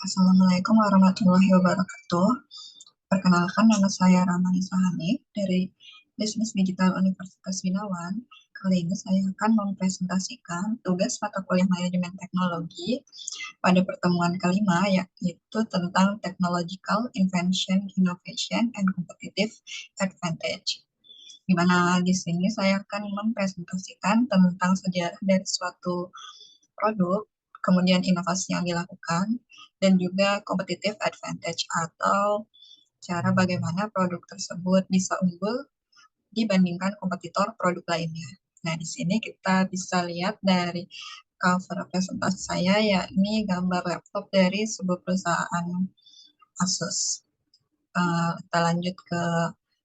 Assalamualaikum warahmatullahi wabarakatuh. Perkenalkan, nama saya Rahmanisa Hanif dari Bisnis Digital Universitas Binawan. Kali ini saya akan mempresentasikan tugas mata kuliah manajemen teknologi pada pertemuan kelima, yaitu tentang Technological Invention, Innovation, and Competitive Advantage. Di mana di sini saya akan mempresentasikan tentang sejarah dari suatu produk, kemudian inovasi yang dilakukan, dan juga competitive advantage atau cara bagaimana produk tersebut bisa unggul dibandingkan kompetitor produk lainnya. Nah, di sini kita bisa lihat dari cover presentasi saya, yakni gambar laptop dari sebuah perusahaan Asus. Kita lanjut ke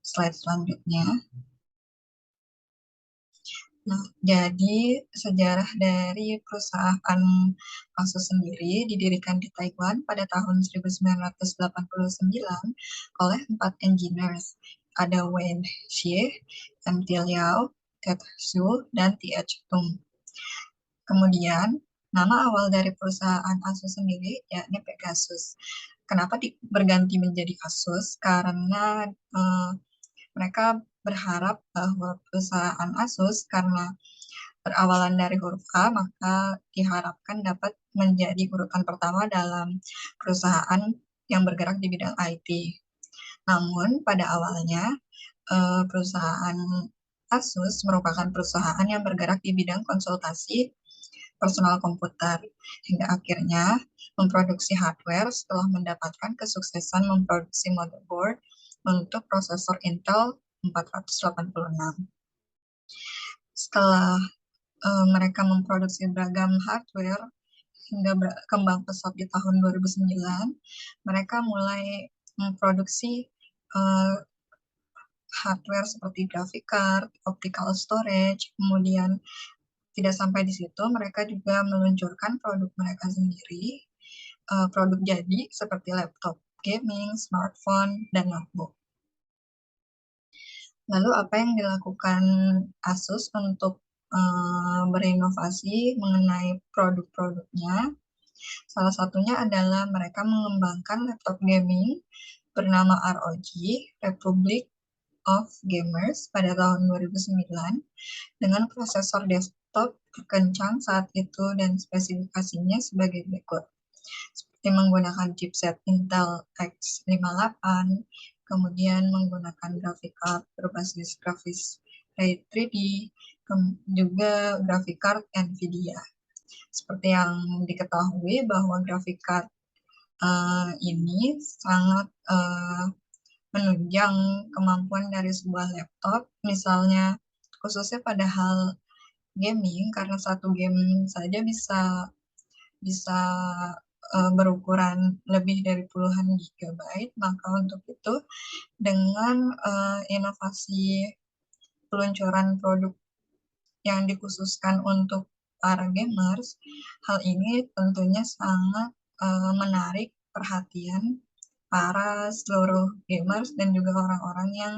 slide selanjutnya. Nah, jadi sejarah dari perusahaan Asus sendiri didirikan di Taiwan pada tahun 1989 oleh 4 engineers. Ada Wen Xie, MT Liao, Ted Xu, dan T.H. Tung. Kemudian, nama awal dari perusahaan Asus sendiri yakni Pegasus. Kenapa berganti menjadi Asus? Karena mereka berharap bahwa perusahaan Asus, karena berawalan dari huruf A, maka diharapkan dapat menjadi urutan pertama dalam perusahaan yang bergerak di bidang IT. Namun, pada awalnya, perusahaan Asus merupakan perusahaan yang bergerak di bidang konsultasi personal komputer, hingga akhirnya memproduksi hardware setelah mendapatkan kesuksesan memproduksi motherboard untuk prosesor Intel 486. Setelah mereka memproduksi beragam hardware hingga berkembang pesat di tahun 2009, mereka mulai memproduksi hardware seperti graphic card, optical storage, kemudian tidak sampai di situ, mereka juga meluncurkan produk mereka sendiri, produk jadi seperti laptop gaming, smartphone, dan notebook. Lalu apa yang dilakukan Asus untuk berinovasi mengenai produk-produknya? Salah satunya adalah mereka mengembangkan laptop gaming bernama ROG, Republic of Gamers, pada tahun 2009 dengan prosesor desktop terkencang saat itu dan spesifikasinya sebagai berikut. Seperti menggunakan chipset Intel X58, kemudian menggunakan graphic card berbasis grafis Ray 3D, juga graphic card NVIDIA. Seperti yang diketahui bahwa graphic card ini sangat menunjang kemampuan dari sebuah laptop, misalnya khususnya pada hal gaming, karena satu game saja bisa berukuran lebih dari puluhan gigabyte, maka untuk itu dengan inovasi peluncuran produk yang dikhususkan untuk para gamers, hal ini tentunya sangat menarik perhatian para seluruh gamers dan juga orang-orang yang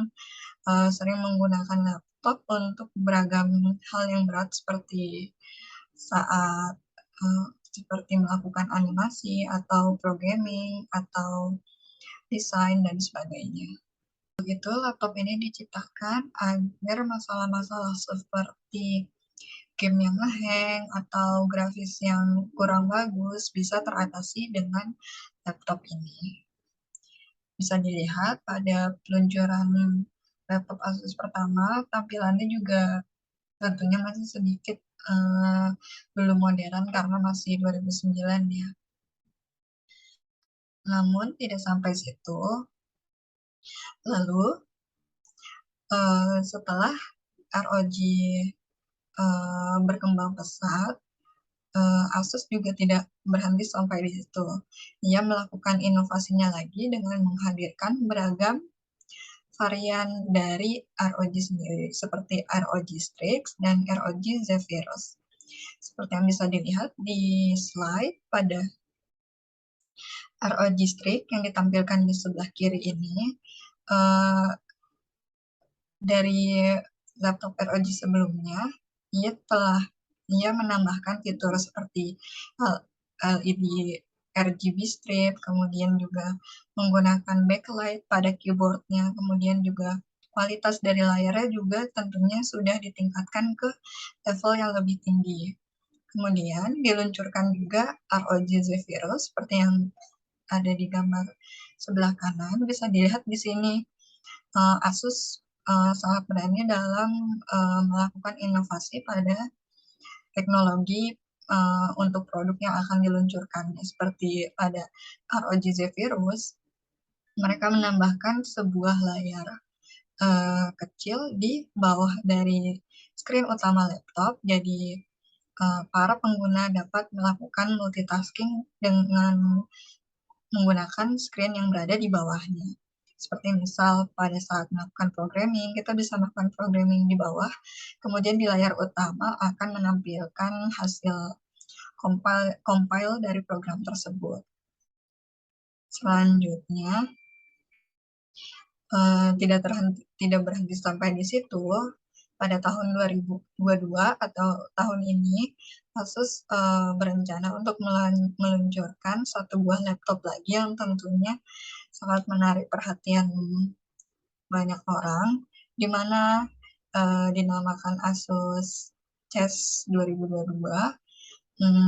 sering menggunakan laptop untuk beragam hal yang berat seperti saat seperti melakukan animasi atau programming atau desain dan sebagainya. Begitu, laptop ini diciptakan agar masalah-masalah seperti game yang nge-hang atau grafis yang kurang bagus bisa teratasi dengan laptop ini. Bisa dilihat pada peluncuran laptop Asus pertama, tampilannya juga tentunya masih sedikit belum modern karena masih 2009 ya. Namun tidak sampai situ. Lalu setelah ROG berkembang pesat, Asus juga tidak berhenti sampai di situ. Ia melakukan inovasinya lagi dengan menghadirkan beragam varian dari ROG sendiri, seperti ROG Strix dan ROG Zephyrus. Seperti yang bisa dilihat di slide, pada ROG Strix yang ditampilkan di sebelah kiri ini, dari laptop ROG sebelumnya, ia menambahkan fitur seperti LED RGB strip, kemudian juga menggunakan backlight pada keyboardnya, kemudian juga kualitas dari layarnya juga tentunya sudah ditingkatkan ke level yang lebih tinggi. Kemudian diluncurkan juga ROG Zephyrus seperti yang ada di gambar sebelah kanan. Bisa dilihat di sini Asus sangat berani dalam melakukan inovasi pada teknologi untuk produk yang akan diluncurkan. Seperti pada ROG Zephyrus, mereka menambahkan sebuah layar kecil di bawah dari screen utama laptop. Jadi para pengguna dapat melakukan multitasking dengan menggunakan screen yang berada di bawahnya. Seperti misal pada saat melakukan programming, kita bisa melakukan programming di bawah, kemudian di layar utama akan menampilkan hasil compile dari program tersebut. Selanjutnya, tidak berhenti sampai di situ. Pada tahun 2022 atau tahun ini, Asus berencana untuk meluncurkan satu buah laptop lagi yang tentunya sangat menarik perhatian banyak orang, di mana dinamakan Asus Chess 2022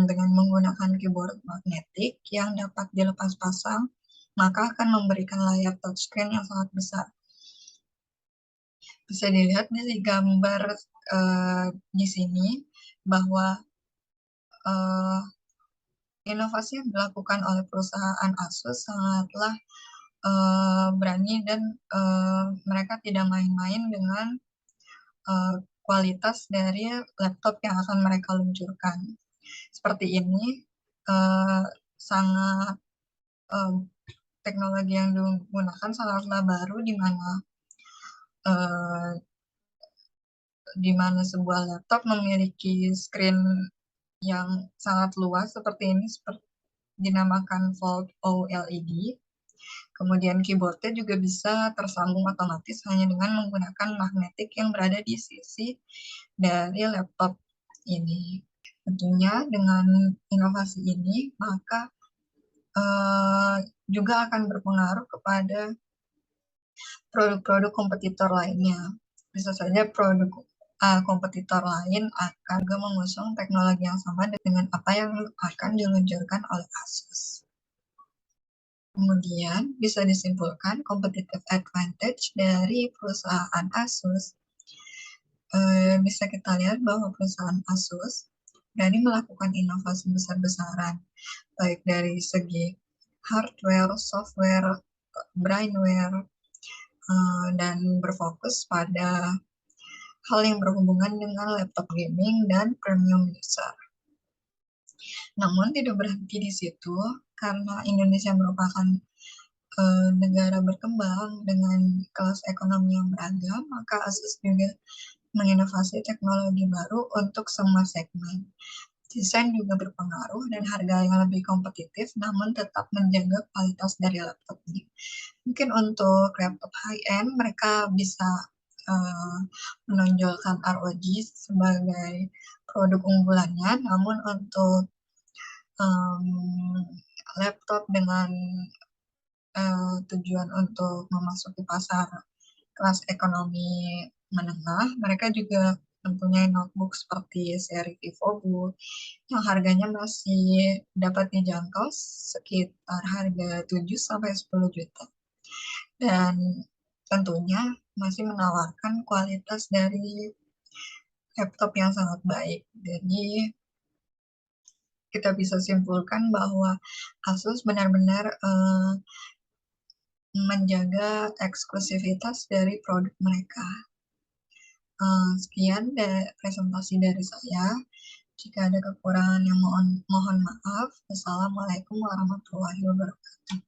dengan menggunakan keyboard magnetik yang dapat dilepas pasang, maka akan memberikan layar touchscreen yang sangat besar. Bisa dilihat di gambar di sini bahwa inovasi yang dilakukan oleh perusahaan Asus sangatlah berani dan mereka tidak main-main dengan kualitas dari laptop yang akan mereka luncurkan. Seperti ini, sangat teknologi yang digunakan sangatlah baru, di mana sebuah laptop memiliki screen yang sangat luas seperti ini, dinamakan Fold OLED. Kemudian keyboardnya juga bisa tersambung otomatis hanya dengan menggunakan magnetik yang berada di sisi dari laptop ini. Tentunya dengan inovasi ini, maka juga akan berpengaruh kepada produk-produk kompetitor lainnya. Bisa saja produk kompetitor lain akan juga mengusung teknologi yang sama dengan apa yang akan diluncurkan oleh Asus. Kemudian bisa disimpulkan competitive advantage dari perusahaan Asus. Bisa kita lihat bahwa perusahaan Asus berani melakukan inovasi besar-besaran, baik dari segi hardware, software, brainware, dan berfokus pada hal yang berhubungan dengan laptop gaming dan premium user. Namun tidak berhenti di situ, karena Indonesia merupakan negara berkembang dengan kelas ekonomi yang beragam, maka Asus juga menginovasi teknologi baru untuk semua segmen. Desain juga berpengaruh dan harga yang lebih kompetitif, namun tetap menjaga kualitas dari laptopnya. Mungkin untuk laptop high-end, mereka bisa menonjolkan ROG sebagai produk unggulannya, namun untuk laptop dengan tujuan untuk memasuki pasar kelas ekonomi menengah, mereka juga mempunyai notebook seperti seri VivoBook yang harganya masih dapat dijangkau sekitar harga 7-10 juta. Dan tentunya masih menawarkan kualitas dari laptop yang sangat baik. Jadi kita bisa simpulkan bahwa Asus benar-benar menjaga eksklusivitas dari produk mereka. Sekian presentasi dari saya. Jika ada kekurangan yang mohon maaf. Wassalamualaikum warahmatullahi wabarakatuh.